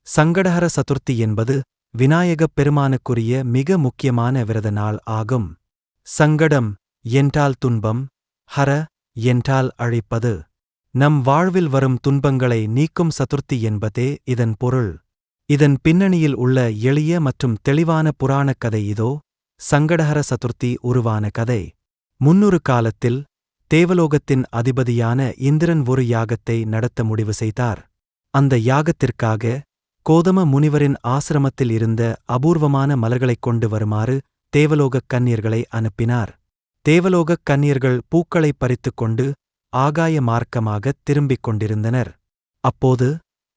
சங்கடஹர சதுர்த்தி என்பது விநாயகப் பெருமானுக்குரிய மிக முக்கியமான விரத நாள் ஆகும். சங்கடம் என்றால் துன்பம், ஹர என்றால் அழிப்பது. நம் வாழ்வில் வரும் துன்பங்களை நீக்கும் சதுர்த்தி என்பதே இதன் பொருள். இதன் பின்னணியில் உள்ள எளிய மற்றும் தெளிவான புராணக் கதை இதோ. சங்கடஹர சதுர்த்தி உருவான கதை. முன்னொரு காலத்தில் தேவலோகத்தின் அதிபதியான இந்திரன் ஒரு யாகத்தை நடத்த முடிவு செய்தார். அந்த யாகத்திற்காக கோதம முனிவரின் ஆசிரமத்தில் இருந்த அபூர்வமான மலர்களைக் கொண்டு வருமாறு தேவலோகக் கன்னியர்களை அனுப்பினார். தேவலோகக் கன்னியர்கள் பூக்களைப் பறித்துக் கொண்டு ஆகாய மார்க்கமாகத் திரும்பிக் கொண்டிருந்தனர். அப்போது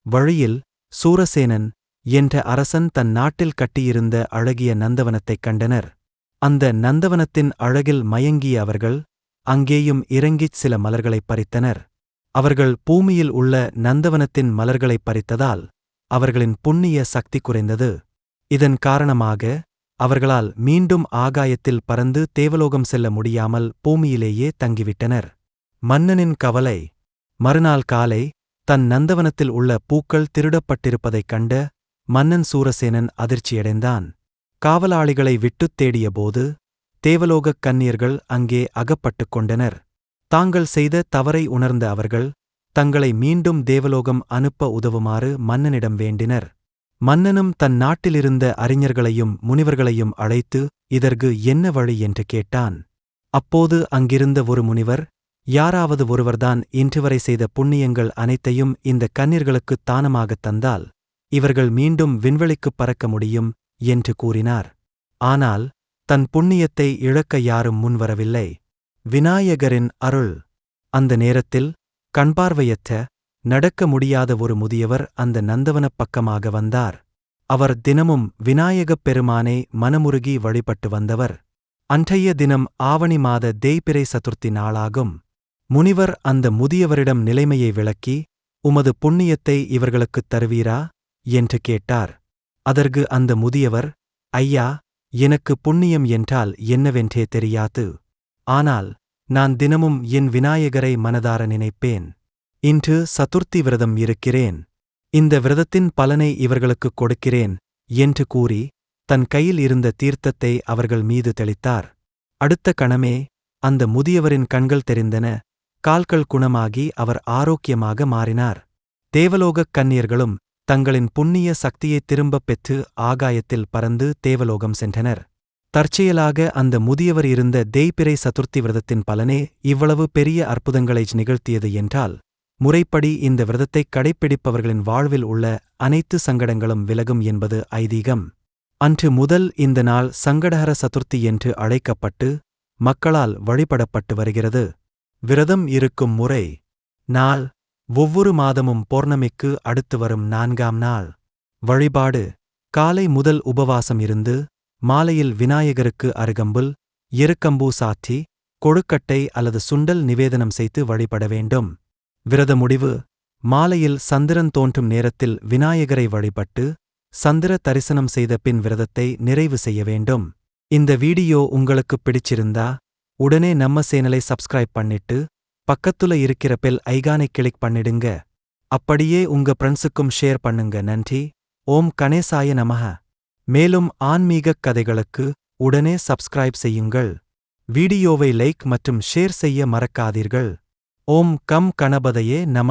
வழியில் சூரசேனன் என்ற அரசன் தன் நாட்டில் கட்டியிருந்த அழகிய நந்தவனத்தைக் கண்டனர். அந்த நந்தவனத்தின் அழகில் மயங்கிய அவர்கள் அங்கேயும் இறங்கிச் சில மலர்களைப் பறித்தனர். அவர்கள் பூமியில் உள்ள நந்தவனத்தின் மலர்களைப் பறித்ததால் அவர்களின் புண்ணிய சக்தி குறைந்தது. இதன் காரணமாக அவர்களால் மீண்டும் ஆகாயத்தில் பறந்து தேவலோகம் செல்ல முடியாமல் பூமியிலேயே தங்கிவிட்டனர். மன்னனின் கவலை. மறுநாள் காலை தன் நந்தவனத்தில் உள்ள பூக்கள் திருடப்பட்டிருப்பதைக் கண்ட மன்னன் சூரசேனன் அதிர்ச்சியடைந்தான். காவலாளிகளை விட்டுத் தேடியபோது தேவலோகக் கன்னியர்கள் அங்கே அகப்பட்டுக் கொண்டனர். தாங்கள் செய்த தவறை உணர்ந்த அவர்கள் தங்களை மீண்டும் தேவலோகம் அனுப்ப உதவுமாறு மன்னனிடம் வேண்டினர். மன்னனும் தன் நாட்டிலிருந்த அறிஞர்களையும் முனிவர்களையும் அழைத்து இதற்கு என்ன வழி என்று கேட்டான். அப்போது அங்கிருந்த ஒரு முனிவர், யாராவது ஒருவர்தான் இன்றுவரை செய்த புண்ணியங்கள் அனைத்தையும் இந்த கன்னியர்களுக்குத் தானமாகத் தந்தால் இவர்கள் மீண்டும் விண்வெளிக்குப் பறக்க முடியும் என்று கூறினார். ஆனால் தன் புண்ணியத்தை இழக்க யாரும் முன்வரவில்லை. விநாயகரின் அருள். அந்த நேரத்தில் கண்பார்வையற்ற நடக்க முடியாத ஒரு முதியவர் அந்த நந்தவனப் பக்கமாக வந்தார். அவர் தினமும் விநாயகப் பெருமானை மனமுருகி வழிபட்டு வந்தவர். அன்றைய தினம் ஆவணி மாத தேய்பிறை சதுர்த்தி நாளாகும். முனிவர் அந்த முதியவரிடம் நிலைமையை விளக்கி, உமது புண்ணியத்தை இவர்களுக்குத் தருவீரா என்று கேட்டார். அதற்கு அந்த முதியவர், ஐயா, எனக்கு புண்ணியம் என்றால் என்னவென்றே தெரியாது. ஆனால் நான் தினமும் என் விநாயகரை மனதார நினைப்பேன். இன்று சதுர்த்தி விரதம் இருக்கிறேன். இந்த விரதத்தின் பலனை இவர்களுக்குக் கொடுக்கிறேன் என்று கூறி தன் கையில் இருந்த தீர்த்தத்தை அவர்கள் மீது தெளித்தார். அடுத்த கணமே அந்த முதியவரின் கண்கள் தெரிந்தன, கால்கள் குணமாகி அவர் ஆரோக்கியமாக மாறினார். தேவலோகக் கன்னியர்களும் தங்களின் புண்ணிய சக்தியைத் திரும்பப் பெற்று ஆகாயத்தில் பறந்து தேவலோகம் சென்றனர். தற்செயலாக அந்த முதியவர் இருந்த தேய்பிறை சதுர்த்தி விரதத்தின் பலனே இவ்வளவு பெரிய அற்புதங்களை நிகழ்த்தியது என்றால், முறைப்படி இந்த விரதத்தைக் கடைப்பிடிப்பவர்களின் வாழ்வில் உள்ள அனைத்து சங்கடங்களும் விலகும் என்பது ஐதீகம். அன்று முதல் இந்த நாள் சங்கடஹர சதுர்த்தி என்று அழைக்கப்பட்டு மக்களால் வழிபடப்பட்டு வருகிறது. விரதம் இருக்கும் முறை. நாள். ஒவ்வொரு மாதமும் பௌர்ணமிக்கு அடுத்து வரும் 4ஆம் நாள். வழிபாடு. காலை முதல் உபவாசம் இருந்து மாலையில் விநாயகருக்கு அருகம்புல், எருக்கம்பூ சாற்றி கொழுக்கட்டை அல்லது சுண்டல் நிவேதனம் செய்து வழிபட வேண்டும். விரத முடிவு. மாலையில் சந்திரன் தோன்றும் நேரத்தில் விநாயகரை வழிபட்டு சந்திர தரிசனம் செய்த பின் விரதத்தை நிறைவு செய்ய வேண்டும். இந்த வீடியோ உங்களுக்குப் பிடிச்சிருந்தா உடனே நம்ம சேனலை சப்ஸ்கிரைப் பண்ணிட்டு பக்கத்துல இருக்கிற பெல் ஐகானை கிளிக் பண்ணிடுங்க. அப்படியே உங்க ஃப்ரெண்ட்ஸுக்கும் ஷேர் பண்ணுங்க. நன்றி. ஓம் கணேசாய நமஹ. மேலும் ஆன்மீகக் கதைகளுக்கு உடனே சப்ஸ்கிரைப் செய்யுங்கள். வீடியோவை லைக் மற்றும் ஷேர் செய்ய மறக்காதீர்கள். ஓம் கம் கணபதையே நம.